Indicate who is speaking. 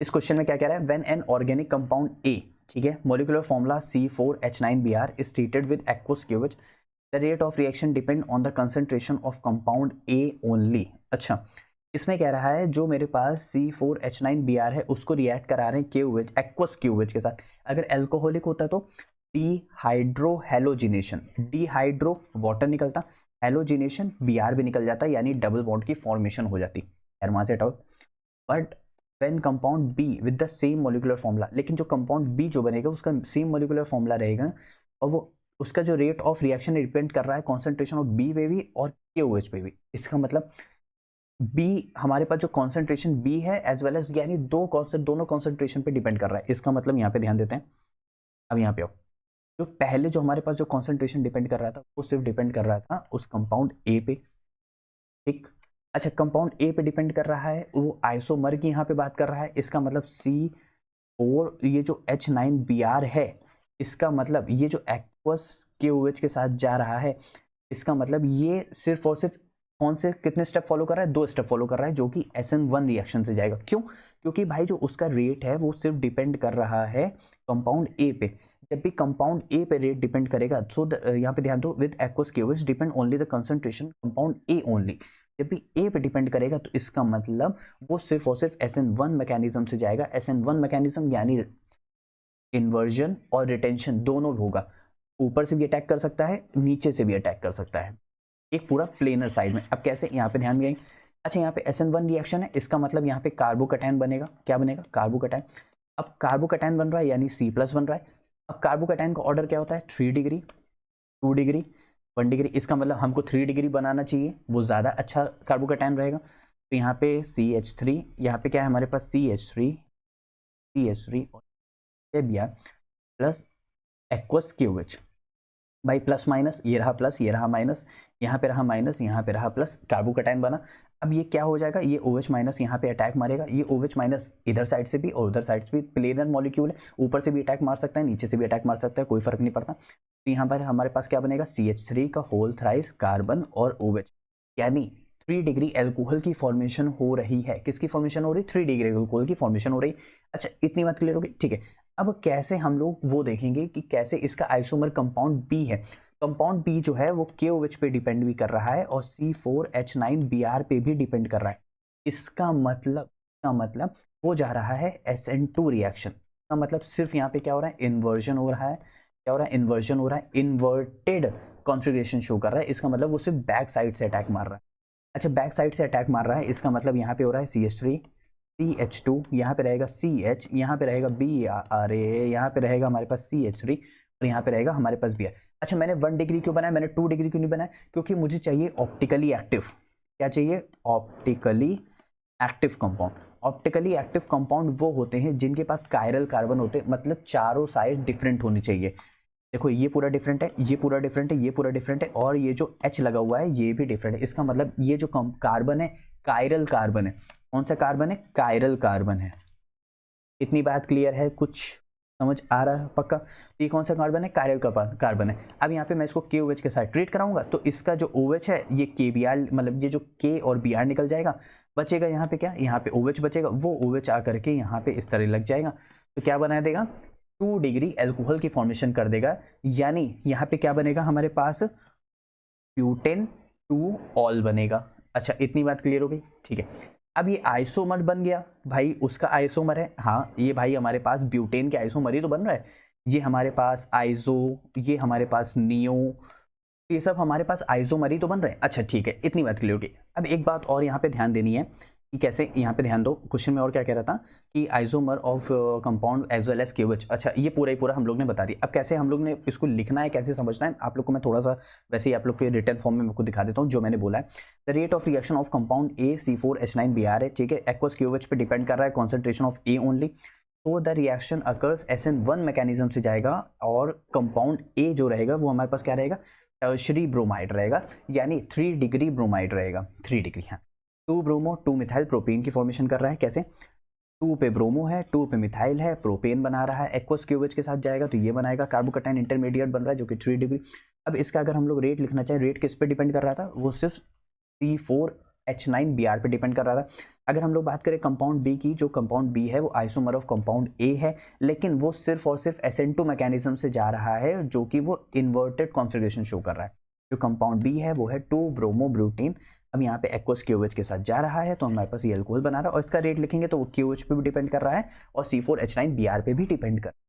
Speaker 1: इस क्वेश्चन में क्या कह रहा है, when an organic compound A, ठीक है, molecular formula C4H9Br is treated with aqueous क्यूवेज, the rate of reaction depend on the concentration of compound A only. अच्छा, इसमें कह रहा है जो मेरे पास C4H9Br है उसको रिएक्ट करा रहे हैं क्यूवेज, एक्वस क्यूवेज के साथ। अगर एल्कोहलिक होता तो डीहाइड्रोहेलोजिनेशन, डीहाइड्रो वाटर निकलता, हेलोजिनेशन Br भी निकल जाता, यानी डबल बॉन्ड की फॉर्मेशन हो जाती। यार वहां से हटाओ। But when compound be with the same molecular formula, लेकिन जो कंपाउंड बी जो बनेगा उसका सेम मॉलिक्यूलर फॉर्मूला रहेगा, और वो उसका जो रेट ऑफ रिएक्शन डिपेंड कर रहा है कॉन्सेंट्रेशन ऑफ बी पे भी और KOH पे भी। इसका मतलब बी, हमारे पास जो कॉन्सेंट्रेशन बी है एज वेल एज, यानी दोनों कॉन्सेंट्रेशन पे डिपेंड कर रहा है। इसका मतलब यहाँ पे ध्यान देते हैं। अब यहाँ पे आओ, जो पहले जो हमारे पास जो कॉन्सेंट्रेशन डिपेंड कर रहा था वो सिर्फ डिपेंड कर रहा था उस कंपाउंड ए पे, ठीक। अच्छा, कंपाउंड ए पे डिपेंड कर रहा है, वो आइसोमर की यहाँ पे बात कर रहा है। इसका मतलब C4, ये जो H9Br है, इसका मतलब ये जो एक्वस KOH के साथ जा रहा है, इसका मतलब ये सिर्फ और सिर्फ कौन से कितने स्टेप फॉलो कर रहा है, 2 स्टेप फॉलो कर रहा है, जो कि SN1 रिएक्शन से जाएगा। क्यों? क्योंकि भाई जो उसका रेट है वो सिर्फ डिपेंड कर रहा है कंपाउंड ए पे। जब भी कंपाउंड ए पे रेट डिपेंड करेगा, सो यहाँ पे ध्यान दो, with aqueous KOH depend only the concentration compound A only. जब भी ए पे डिपेंड करेगा तो इसका मतलब वो सिर्फ और सिर्फ SN1 मैकेनिज्म से जाएगा। SN1 मैकेनिज्म यानी इन्वर्जन और रिटेंशन दोनों होगा। ऊपर से भी अटैक कर सकता है, नीचे से भी अटैक कर सकता है, एक पूरा प्लेनर साइड में। अब कैसे, यहाँ पे ध्यान देंगे। अच्छा, यहाँ पे SN1 रिएक्शन है, इसका मतलब यहाँ पे कार्बोकैटायन बनेगा। क्या बनेगा? कार्बोकैटायन। अब कार्बोकैटायन बन रहा है यानी C+ बन रहा है। अब कार्बोकैटायन का ऑर्डर क्या होता है? 3 डिग्री, 2 डिग्री, 1 डिग्री। इसका मतलब हमको 3 डिग्री बनाना चाहिए, वो ज़्यादा अच्छा कार्बोकैटायन रहेगा। तो यहाँ पे CH3, यहाँ पे क्या है हमारे पास? CH3 और Br प्लस एक्वस KOH। भाई प्लस माइनस, ये रहा प्लस, ये रहा माइनस, यहाँ पे रहा माइनस, यहाँ पे रहा प्लस, कार्बोकैटायन बना। अब ये क्या हो जाएगा? ये OH माइनस यहाँ पे अटैक मारेगा, ये OH माइनस इधर साइड से भी और उधर साइड से भी, प्लेनर मॉलिक्यूल है, ऊपर से भी अटैक मार सकता है, नीचे से भी अटैक मार सकता है, कोई फर्क नहीं पड़ता। तो यहाँ पर हमारे पास क्या बनेगा? CH3 का होल थ्राइस कार्बन और OH, यानी 3 डिग्री एल्कोहल की फॉर्मेशन हो रही है। किसकी फॉर्मेशन हो रही? 3 डिग्री एल्कोहल की फॉर्मेशन हो रही। अच्छा, इतनी बात क्लियर हो गई, ठीक है। अब कैसे हम लोग वो देखेंगे कि कैसे इसका आइसोमर कंपाउंड बी है। कंपाउंड बी जो है वो KOH पे डिपेंड भी कर रहा है और C4H9Br पे भी डिपेंड कर रहा है। इसका मतलब वो जा रहा है SN2 रिएक्शन का। मतलब सिर्फ यहाँ पे क्या हो रहा है? इन्वर्जन हो रहा है। क्या हो रहा है? इन्वर्जन हो रहा है, इन्वर्टेड कॉन्फ़िगरेशन शो कर रहा है। इसका मतलब वो सिर्फ बैक साइड से अटैक मार रहा है। अच्छा, बैक साइड से अटैक मार रहा है, इसका मतलब यहाँ पे हो रहा है CH3, CH2, यहाँ पे रहेगा CH, यहाँ पे रहेगा Br, यहाँ पे रहेगा हमारे पास CH3 और यहाँ पे रहेगा हमारे पास Br। अच्छा, मैंने 1 डिग्री क्यों बनाया, मैंने 2 डिग्री क्यों नहीं बनाया? क्योंकि मुझे चाहिए ऑप्टिकली एक्टिव। क्या चाहिए? Optically active compound. Optically active compound वो होते हैं जिनके पास कायरल कार्बन होते हैं, मतलब चारों साइड डिफरेंट होनी चाहिए। देखो, ये पूरा डिफरेंट है, ये पूरा डिफरेंट है, ये पूरा डिफरेंट है, और ये जो H लगा हुआ है ये भी डिफरेंट है। इसका मतलब ये जो कार्बन है, कायरल कार्बन है। कौन सा कार्बन है? कायरल कार्बन है। इतनी बात क्लियर है? कुछ समझ आ रहा है पक्का? तो ये कौन सा कार्बन है? कायरल कार्बन है। अब यहाँ पे मैं इसको KOH के साथ ट्रीट कराऊंगा तो इसका जो OH है ये KBr, मतलब ये जो K और Br निकल जाएगा, बचेगा यहाँ पे क्या? यहाँ पे OH बचेगा। वो OH आकर के यहाँ पे इस तरह लग जाएगा, तो क्या बना देगा? 2 डिग्री एल्कोहल की फॉर्मेशन कर देगा। यानी यहाँ पे क्या बनेगा हमारे पास? ब्यूटेन 2 ऑल बनेगा। अच्छा, इतनी बात क्लियर हो गई, ठीक है। अब ये आइसोमर बन गया, भाई उसका आइसोमर है, हाँ ये भाई हमारे पास ब्यूटेन के आइसोमर ही तो बन रहा है। ये हमारे पास आइसो, ये हमारे पास नियो, ये सब हमारे पास आइसोमर ही तो बन रहे हैं। अच्छा ठीक है, इतनी बात क्लियर हो गई। अब एक बात और यहाँ पे ध्यान देनी है कि कैसे, यहाँ पे ध्यान दो, क्वेश्चन में और क्या कह रहा था कि isomer of compound as well as KOH। अच्छा, ये पूरा ही पूरा हम लोग ने बता दिया। अब कैसे हम लोग ने इसको लिखना है, कैसे समझना है, आप लोग को मैं थोड़ा सा वैसे ही आप लोग के रिटर्न फॉर्म में आपको दिखा देता हूँ जो मैंने बोला है। The rate of reaction of compound A C4H9Br है, ठीक है, एक्वस KOH पे डिपेंड कर रहा है, कॉन्सेंट्रेशन ऑफ A ओनली। तो the reaction occurs SN1 mechanism से जाएगा और कंपाउंड A जो रहेगा वो हमारे पास क्या रहेगा? टर्शरी ब्रोमाइड रहेगा, यानी 3 डिग्री ब्रोमाइड रहेगा। 3 डिग्री, हाँ। 2 ब्रोमो 2 मिथाइल प्रोपेन की फॉर्मेशन कर रहा है। कैसे? 2 पे ब्रोमो है, 2 पे मिथाइल है, प्रोपेन बना रहा है, एक्वस KOH के साथ जाएगा तो ये बनाएगा, कार्बोकैटायन इंटरमीडिएट बन रहा है जो कि 3 डिग्री। अब इसका अगर हम लोग रेट लिखना चाहें, रेट किस पे डिपेंड कर रहा था? वो सिर्फ H9Br पे डिपेंड कर रहा था। अगर हम लोग बात करें कंपाउंड बी की, जो कंपाउंड बी है वो आइसोमर ऑफ कंपाउंड ए है, लेकिन वो सिर्फ और सिर्फ SN2 मैकेनिज्म से जा रहा है, जो कि वो इन्वर्टेड कॉन्फ़िगरेशन शो कर रहा है। जो कंपाउंड बी है वो है 2-ब्रोमोब्यूटेन। अब यहाँ पे एक्वस KOH के साथ जा रहा है, तो हमारे पास ये अल्कोहल बना रहा है, और इसका रेट लिखेंगे तो वो KOH पे भी डिपेंड कर रहा है और C4H9Br पे भी डिपेंड कर रहा है।